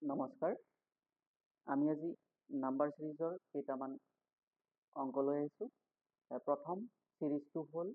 নমস্কাৰ। আমি আজি নাম্বাৰ ছিৰিজৰ কেইটামান অংক লৈ আহিছোঁ। প্ৰথম ছিৰিজটো হ'ল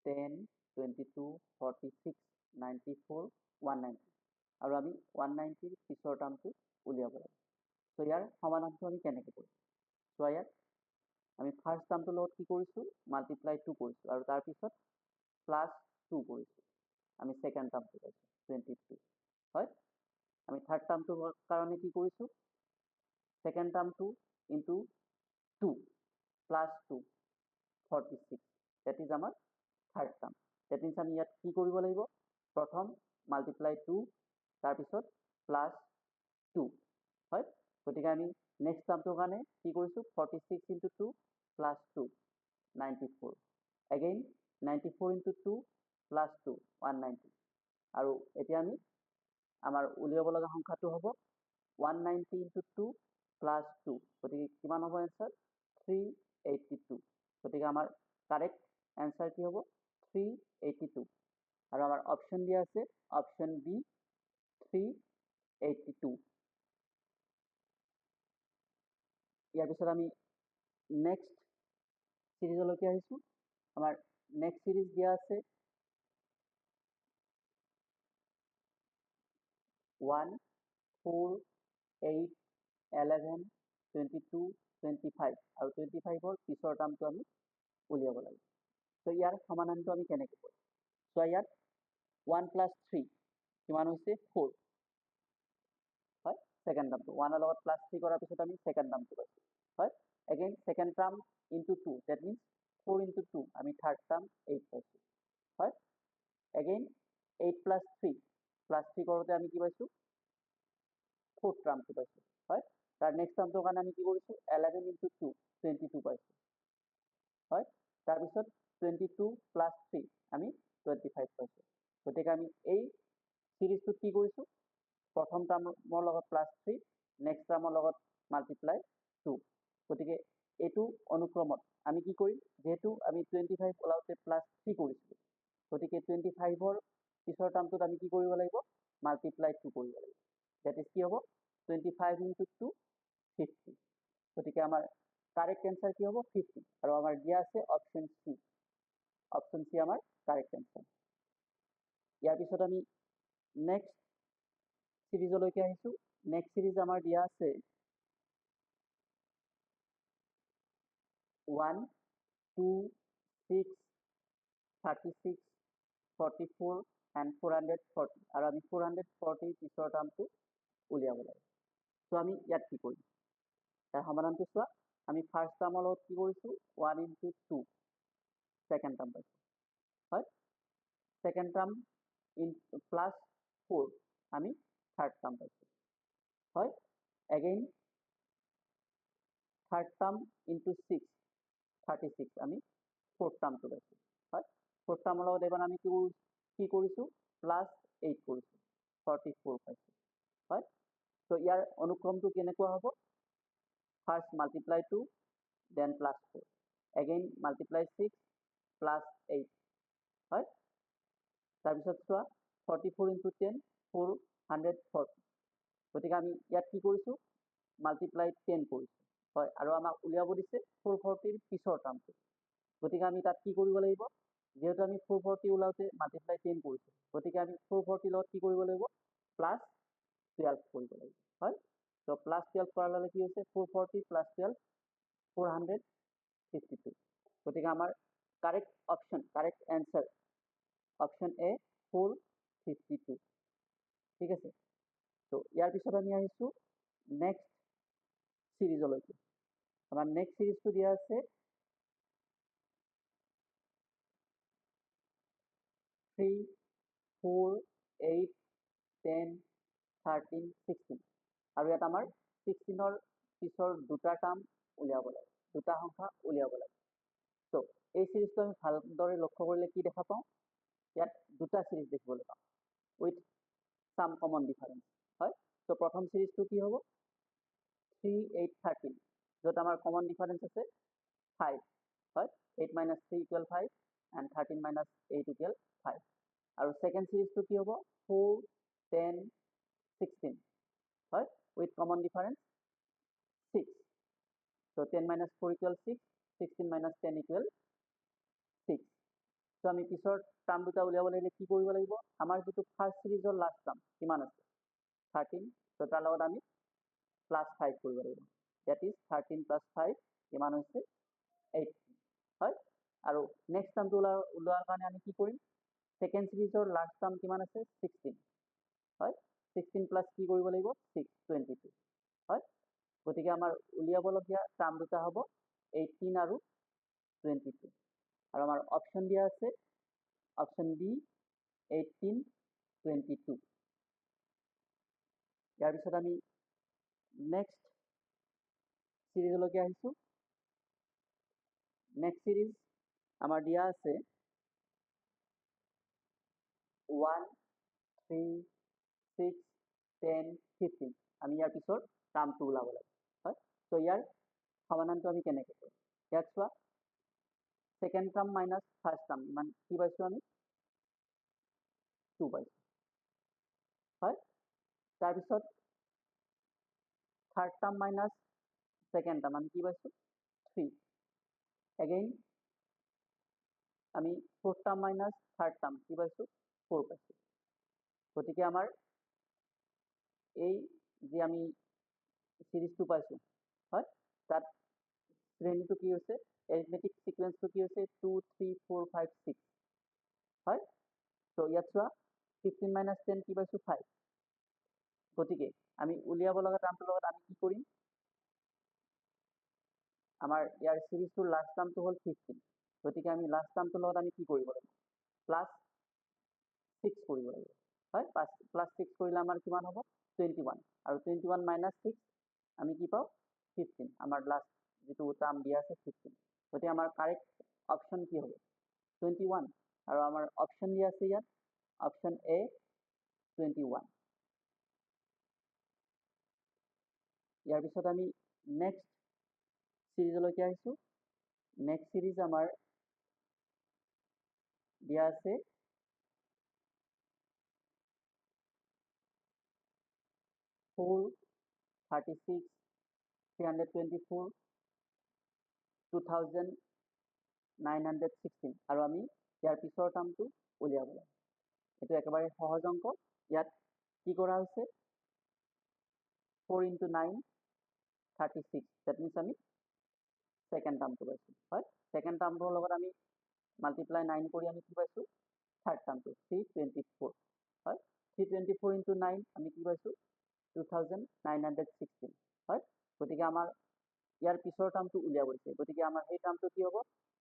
10, 22, 46, 94, 190 আৰু আমি 190ৰ পিছৰ টাৰ্মটো উলিয়াব লাগে। ত' ইয়াৰ সমাধানটো আমি কেনেকৈ কৰিম? চ' ইয়াত আমি ফাৰ্ষ্ট টাৰ্মটোৰ লগত কি কৰিছোঁ? মাল্টিপ্লাই 2 কৰিছোঁ আৰু তাৰপিছত প্লাছ 2 কৰিছোঁ। আমি ছেকেণ্ড টাৰ্মটো পাইছোঁ 22, হয়। আমি থাৰ্ড টাৰ্মটোৰ কাৰণে কি কৰিছোঁ? ছেকেণ্ড টাৰ্মটো ইনটু 2 প্লাছ 2 46, ডেট ইজ আমাৰ থাৰ্ড টাৰ্ম। ডেট মিনছ আমি ইয়াত কি কৰিব লাগিব? প্ৰথম মাল্টিপ্লাই 2 তাৰপিছত প্লাছ 2, হয়। গতিকে আমি নেক্সট টাৰ্মটোৰ কাৰণে কি কৰিছোঁ? 46 into 2 plus 2 94, again 94 into 2 plus 2 190 আৰু এতিয়া আমি আমাৰ উলিয়াব লগা সংখ্যাটো হ'ব 190 ইনটু 2 প্লাছ 2, গতিকে কিমান হ'ব এনচাৰ? 382। গতিকে আমাৰ কাৰেক্ট এনচাৰ কি হ'ব? 382 আৰু আমাৰ অপশ্যন দিয়া আছে অপশ্যন বি 382। ইয়াৰ পিছত আমি নেক্সট ছিৰিজলৈকে আহিছোঁ। আমাৰ নেক্সট ছিৰিজ দিয়া আছে 1, 4, 8, 11, 22, 25 আৰু 25ৰ পিছৰ টাৰ্মটো আমি উলিয়াব লাগে। ত' ইয়াৰ সমাধানটো আমি কেনেকৈ কৰিম? চ' ইয়াত 1 প্লাছ 3 কিমান হৈছে? 4, হয়। ছেকেণ্ড টাৰ্মটো 1ৰ লগত প্লাছ 3 কৰাৰ পিছত আমি ছেকেণ্ড টাৰ্মটো পাইছোঁ, হয়। Again second term into 2, that means 4 into 2 আমি থাৰ্ড টাৰ্ম 8 পাইছোঁ, হয়। এগেইন 8 প্লাছ 3 কৰোঁতে আমি কি পাইছোঁ? ফ'ৰ্থ টাৰ্মটো পাইছোঁ, হয়। তাৰ নেক্সট টাৰ্মটোৰ কাৰণে আমি কি কৰিছোঁ? 11 ইনটু 2 22 পাইছোঁ, হয়। তাৰপিছত 22 প্লাছ 3 আমি 25 পাইছোঁ। গতিকে আমি এই ছিৰিজটোত কি কৰিছোঁ? প্ৰথম টাৰ্মৰ লগত প্লাছ 3, নেক্সট টাৰ্মৰ লগত মাল্টিপ্লাই 2। গতিকে এইটো অনুক্ৰমত আমি কি কৰিম? যিহেতু আমি 25 ওলাওঁতে প্লাছ 3 কৰিছিলোঁ, গতিকে 25ৰ পিছৰ টাৰ্মটোত আমি কি কৰিব লাগিব? মাল্টিপ্লাই 2 কৰিব লাগিব। ডেট ইজ কি হ'ব? 25 ইনটু 2 50। গতিকে আমাৰ কাৰেক্ট এনচাৰ কি হ'ব? 50 আৰু আমাৰ দিয়া আছে অপশ্যন চি। অপশ্যন চি আমাৰ কাৰেক্ট এনচাৰ। ইয়াৰ পিছত আমি নেক্সট ছিৰিজলৈকে আহিছোঁ। নেক্সট ছিৰিজ আমাৰ দিয়া আছে 1, 2, 6, 36, 44 and 440 আৰু আমি 440 পিছৰ টাৰ্মটো উলিয়াব লাগে। চ' আমি ইয়াত কি কৰিম? তাৰ সমাধানটো চোৱা। আমি ফাৰ্ষ্ট টাৰ্মৰ লগত কি কৰিছোঁ? 1 ইনটু 2 ছেকেণ্ড টাৰ্ম পাইছোঁ, হয়। ছেকেণ্ড টাৰ্ম প্লাছ 4 আমি থাৰ্ড টাৰ্ম পাইছোঁ, হয়। এগেইন থাৰ্ড টাৰ্ম ইনটু 6 36 আমি ফ'ৰ্থ টাৰ্মটো পাইছোঁ, হয়। ফ'ৰ্থ টাৰ্মৰ লগত এবাৰ আমি কি কৰিছোঁ? প্লাছ 8 কৰিছোঁ, 44 পাইছোঁ, হয়। ত' ইয়াৰ অনুক্ৰমটো কেনেকুৱা হ'ব? First multiply 2 then plus 4, again multiply 6 plus 8, হয়। তাৰপিছত চোৱা 44 ইনটু 10 440, গতিকে আমি ইয়াত কি কৰিছোঁ? মাল্টিপ্লাই 10 কৰিছোঁ, হয়। আৰু আমাক উলিয়াব দিছে 440ৰ পিছৰ টাৰ্মটো, গতিকে আমি তাত কি কৰিব লাগিব? যিহেতু আমি 440 ওলাওঁতে মাল্টিপ্লাই 10 কৰিছোঁ, গতিকে আমি 440 লগত কি কৰিব লাগিব? প্লাছ 12 কৰিব লাগিব, হয়। ত' প্লাছ 12 কৰাৰ লগে কি হৈছে? 440 প্লাছ 12 452, গতিকে আমাৰ correct option, correct answer option A 452, ঠিক আছে। ত' ইয়াৰ পিছত আমি আহিছোঁ নেক্সট ছিৰিজলৈকে। আমাৰ নেক্সট ছিৰিজটো দিয়া আছে 3, 4, 8, 10, 13, 16 আৰু ইয়াত আমাৰ 16ৰ পিছৰ দুটা টাৰ্ম উলিয়াব লাগে, দুটা সংখ্যা উলিয়াব লাগে। ত' এই ছিৰিজটো আমি ভালদৰে লক্ষ্য কৰিলে কি দেখা পাওঁ? ইয়াত দুটা ছিৰিজ দেখিবলৈ পাওঁ উইথ সাম কমন ডিফাৰেঞ্চ, হয়। ত' প্ৰথম ছিৰিজটো কি হ'ব? 3, 8, 13, য'ত আমাৰ কমন ডিফাৰেঞ্চ আছে 5, হয়। 8 minus 3 equal 5 and 13 minus 8 equal 5 আৰু ছেকেণ্ড ছিৰিজটো কি হ'ব? 4, 10, 16, with common difference 6. So 10 minus 4 equals 6, 16 minus 10 equals 6. So আমি পিছৰ টাৰ্ম দুটা উলিয়াব লাগিলে কি কৰিব লাগিব, আমাৰ যিটো ফাৰ্ষ্ট সিৰিজৰ লাষ্ট টাৰ্ম কিমান আছে 13, তো তাৰ লগত আমি +5 কৰিব লাগিব, দ্যাট ইজ 13 + 5 কিমান হৈছে 18, হয়। আৰু নেক্সট টাৰ্মটো ওলোৱাৰ কাৰণে আমি কি কৰিম, সেকেন্ড সিৰিজৰ লাষ্ট টাৰ্ম কিমান আছে 16, হয়। 16 প্লাস কি কৰিব লাগিব 6, 22, হয়। গতিকে আমাৰ উলিয়াবলগীয়া টাৰ্ম দুটা হ'ব 18 আৰু 22, আৰু আমাৰ অপশন দিয়া আছে অপশন বি 18, 22। ইয়াৰ পিছত আমি নেক্সট সিৰিজলৈকে আহিছোঁ। নেক্সট সিৰিজ আমাৰ দিয়া আছে 1, 3, 6, 10, 15। আমি ইয়াৰ পিছৰ টাৰ্মটো ওলাব লাগে, হয়। তো ইয়াৰ সমাধানটো আমি কেনেকৈ কৰিম, ইয়াত চোৱা second term minus first term ইমান কি পাইছোঁ আমি 2 পাইছোঁ, হয়। তাৰপিছত third term minus second term আমি কি পাইছোঁ 3, এগেইন আমি fourth term minus third term কি পাইছোঁ 4 পাইছোঁ। গতিকে আমাৰ এই যে আমি সিৰিজটো পাইছোঁ, হয়, তাত শ্ৰেণীটো কি হৈছে, এৰিথমেটিক সিকুৱেন্সটো কি হৈছে 2, 3, 4, 5, 6, হয়। তো ইয়াত চোৱা 15 minus 10 কি পাইছোঁ 5। গতিকে আমি উলিয়াব লগা টাৰ্মটোৰ লগত আমি কি কৰিম, আমাৰ ইয়াৰ সিৰিজটোৰ লাষ্ট টাৰ্মটো হ'ল 15, গতিকে আমি লাষ্ট টাৰ্মটোৰ লগত আমি কি কৰিব লাগিব +6 কৰিব লাগিব, হয়। +6 কৰিলে আমাৰ কিমান হ'ব 21, আৰু 21 minus 6 আমি কি পাওঁ 15, আমাৰ লাষ্ট যিটো টাৰ্ম দিয়া আছে 15। গতিকে আমাৰ কাৰেক্ট অপশন কি হ'ব 21, আৰু আমাৰ অপশন দিয়া আছে ইয়াত অপশন এ 21। ইয়াৰ পিছত আমি নেক্সট সিৰিজলৈকে আহিছোঁ। নেক্সট সিৰিজ আমাৰ দিয়া আছে 4, 36, 324, 2916, আৰু আমি ইয়াৰ পিছৰ টাৰ্মটো উলিয়াব লাগে। এইটো একেবাৰে সহজ অংক। ইয়াত কি কৰা হৈছে 4 × 9 36, দ্যাট মিন্স আমি সেকেন্ড টাৰ্মটো পাইছোঁ, হয়। সেকেন্ড টাৰ্মটোৰ লগত আমি মাল্টিপ্লাই 9 কৰি আমি কি পাইছোঁ থাৰ্ড টাৰ্মটো 324, হয়। 324 × 9 আমি কি পাইছোঁ 2916, হয়। গতিকে আমাৰ ইয়াৰ পিছৰ টাৰ্মটো উলিয়াব দিছে, গতিকে আমাৰ সেই টাৰ্মটো কি হ'ব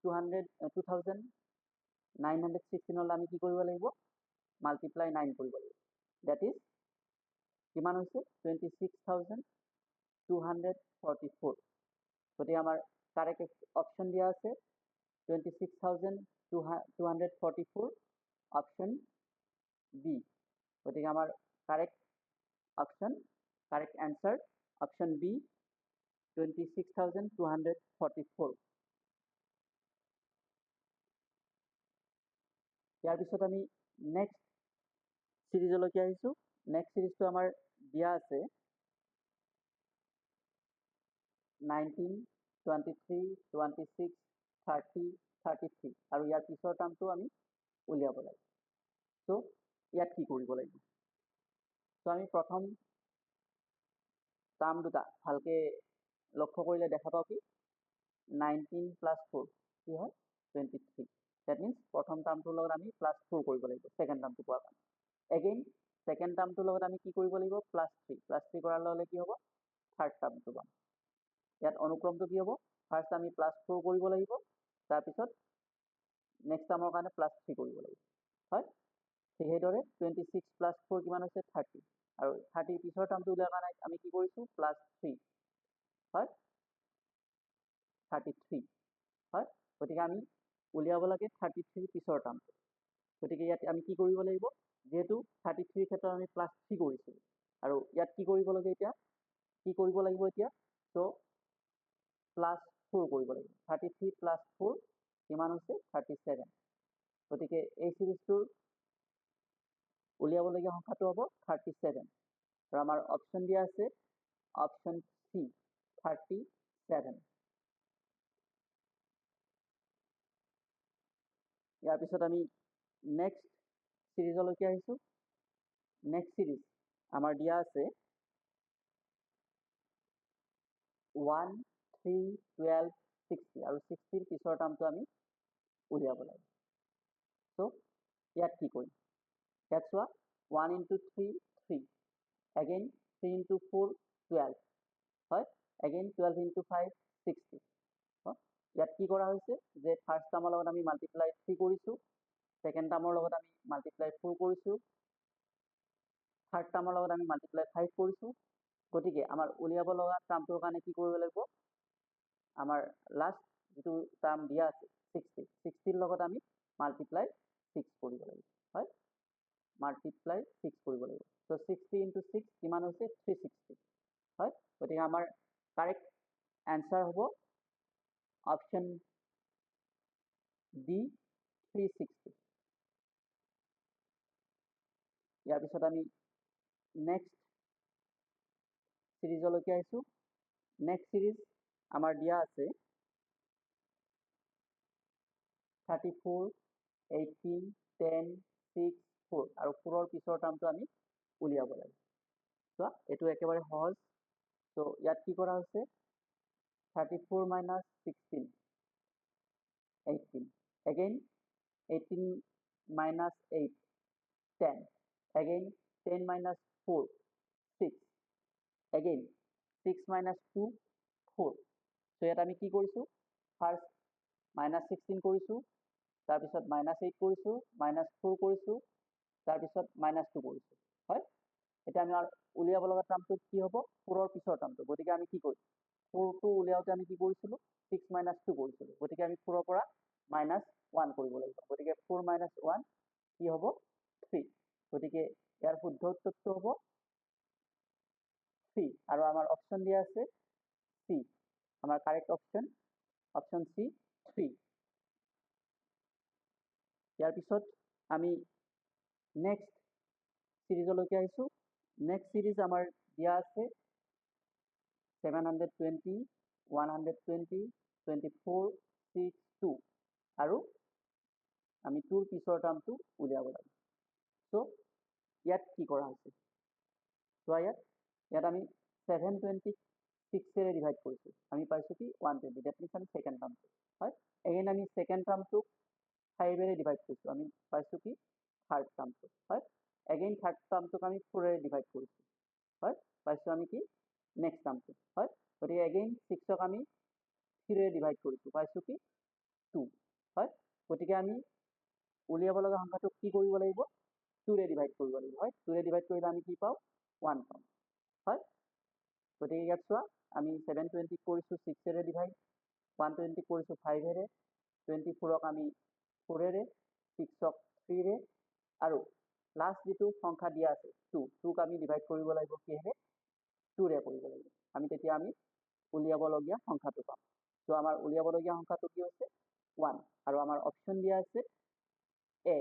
2916 আমি কি কৰিব লাগিব মাল্টিপ্লাই 9 কৰিব লাগিব, দ্যাট ইজ কিমান হৈছে 26,244। গতিকে আমাৰ কাৰেক্ট অপশন দিয়া আছে 26,244, অপশন বি। গতিকে আমাৰ correct option, correct answer option B 26,244। ইয়াৰ পিছত আমি নেক্সট সিৰিজলৈকে আহিছোঁ। নেক্সট সিৰিজটো আমাৰ দিয়া আছে 19, 23, 26, 30, 33, আৰু ইয়াৰ পিছৰ টাৰ্মটো আমি উলিয়াব লাগে। তো ইয়াত কি কৰিব লাগিব, তো আমি প্ৰথম টাৰ্ম দুটা ভালকে লক্ষ্য কৰিলে দেখা পাওঁ কি 19 + 4 কি হয় 23, দ্যাট মিন্স প্ৰথম টাৰ্মটোৰ লগত আমি +4 কৰিব লাগিব সেকেন্ড টাৰ্মটো পোৱাৰ কাৰণে। এগেইন সেকেন্ড টাৰ্মটোৰ লগত আমি কি কৰিব লাগিব +3 কৰাৰ লগে লগে কি হ'ব থাৰ্ড টাৰ্মটো পাম। ইয়াত অনুক্ৰমটো কি হ'ব, ফাৰ্ষ্ট আমি +4 কৰিব লাগিব, তাৰপিছত নেক্সট টাৰ্মৰ কাৰণে +3 কৰিব লাগিব, হয়। ঠিক সেইদৰে 26 + 4 কিমান হৈছে 30, আৰু 30 পিছৰ টাৰ্মটো উলিয়াৰ কাৰণে আমি কি কৰিছোঁ +3, হয় 33, হয়। গতিকে আমি উলিয়াব লাগে 33 পিছৰ টাৰ্মটো। গতিকে ইয়াত আমি কি কৰিব লাগিব, যেহেতু 33 ক্ষেত্ৰত আমি +3 কৰিছোঁ, আৰু ইয়াত কি কৰিব লাগে এতিয়া তো +4 কৰিব লাগিব, 33 + 4 কিমান হৈছে 37। গতিকে এই সিৰিজটোৰ উলিয়াবলগীয়া সংখ্যাটো হ'ব 37, আৰু আমাৰ অপশন দিয়া আছে অপশ্যন চি 37। ইয়াৰ পিছত আমি নেক্সট সিৰিজলৈকে আহিছোঁ। নেক্সট সিৰিজ আমাৰ দিয়া আছে 1, 3, 12, 60 আৰু 60ৰ পিছৰ টাৰ্মটো আমি উলিয়াব লাগে। চ' ইয়াত কি কৰিম? ইয়াত চোৱা 1 into 3 3, again 3 into 4 12, হয়, again 12 into 5 60। ইয়াত কি কৰা হৈছে যে ফাৰ্ষ্ট টাৰ্মৰ লগত আমি মাল্টিপ্লাই 3 কৰিছোঁ, ছেকেণ্ড টাৰ্মৰ লগত আমি মাল্টিপ্লাই 4 কৰিছোঁ, থাৰ্ড টাৰ্মৰ লগত আমি মাল্টিপ্লাই 5 কৰিছোঁ। গতিকে আমাৰ উলিয়াব লগা টাৰ্মটোৰ কাৰণে কি কৰিব লাগিব? আমাৰ লাষ্ট যিটো টাৰ্ম দিয়া আছে 60ৰ লগত আমি মাল্টিপ্লাই 6 কৰিব লাগিব, হয়, মাল্টিপ্লাই 6 কৰিব লাগিব। চ' 60 into 6 কিমান হৈছে? 360, হয়। গতিকে আমাৰ কাৰেক্ট এনচাৰ হ'ব অপশ্যন ডি 360। ইয়াৰ পিছত আমি নেক্সট সিৰিজলৈকে আহিছোঁ। নেক্সট সিৰিজ আমাৰ দিয়া আছে 34, 18, 10, 6, 4 আৰু 4ৰ পিছৰ টাৰ্মটো আমি উলিয়াব লাগে। চোৱা এইটো একেবাৰে সহজ। চ' ইয়াত কি কৰা হৈছে? 34 minus 16 18, again 18 minus 8 10, again 10 minus 4 6, again 6 minus 2 4। চ' ইয়াত আমি কি কৰিছোঁ? ফাৰ্ষ্ট -16 কৰিছোঁ, তাৰপিছত -8 কৰিছোঁ, -4 কৰিছোঁ, তাৰপিছত -2 কৰিছোঁ, হয়। এতিয়া আমি উলিয়াব লগা টাৰ্মটো কি হ'ব? 4ৰ পিছৰ টাৰ্মটো। গতিকে আমি কি কৰিম? 4টো উলিয়াওঁতে আমি কি কৰিছিলোঁ? 6 minus 2 কৰিছিলোঁ। গতিকে আমি 4ৰ পৰা -1 কৰিব লাগিব। গতিকে 4 minus 1 কি হ'ব? 3। গতিকে ইয়াৰ শুদ্ধ উত্তৰটো হ'ব 3 আৰু আমাৰ অপশ্যন দিয়া আছে চি। আমাৰ কাৰেক্ট অপশ্যন চি 3। ইয়াৰ পিছত আমি নেক্সট সিৰিজলৈকে আহিছোঁ। নেক্সট সিৰিজ আমাৰ দিয়া আছে 720, 120, 24, 6, 2 আৰু আমি 2ৰ পিছৰ টাৰ্মটো উলিয়াব লাগে। চ' ইয়াত কি কৰা হৈছে? চোৱা ইয়াত আমি 726ৰে ডিভাইড কৰিছোঁ। আমি পাইছোঁ কি? 120। ডেট মিনছ আমি ছেকেণ্ড টাৰ্মটো, হয়। এগেইন আমি ছেকেণ্ড টাৰ্মটোক 5ৰে ডিভাইড কৰিছোঁ। আমি পাইছোঁ কি? থাৰ্ড টাৰ্মটো, হয়। এগেইন থাৰ্ড টাৰ্মটোক আমি 4ৰে ডিভাইড কৰিছোঁ, হয়। পাইছোঁ আমি কি? নেক্সট টাৰ্মটো, হয়। গতিকে এগেইন 6ক আমি 3ৰে ডিভাইড কৰিছোঁ, পাইছোঁ কি? 2, হয়। গতিকে আমি উলিয়াব লগা সংখ্যাটোক কি কৰিব লাগিব? 2ৰে ডিভাইড কৰিব লাগিব, হয়। 2ৰে ডিভাইড কৰিলে আমি কি পাওঁ? 1 পাম, হয়। গতিকে ইয়াত চোৱা আমি 720 কৰিছোঁ 6ৰে ডিভাইড, 120 কৰিছোঁ 5ৰে, 24ক আমি 4ৰে, 6ক 3ৰে আৰু লাষ্ট যিটো সংখ্যা দিয়া আছে 2ক আমি ডিভাইড কৰিব লাগিব কিহেৰে? 2ৰে কৰিব লাগিব। তেতিয়া আমি উলিয়াবলগীয়া সংখ্যাটো পাম। ত' আমাৰ উলিয়াবলগীয়া সংখ্যাটো কি হৈছে? 1 আৰু আমাৰ অপশ্যন দিয়া আছে এ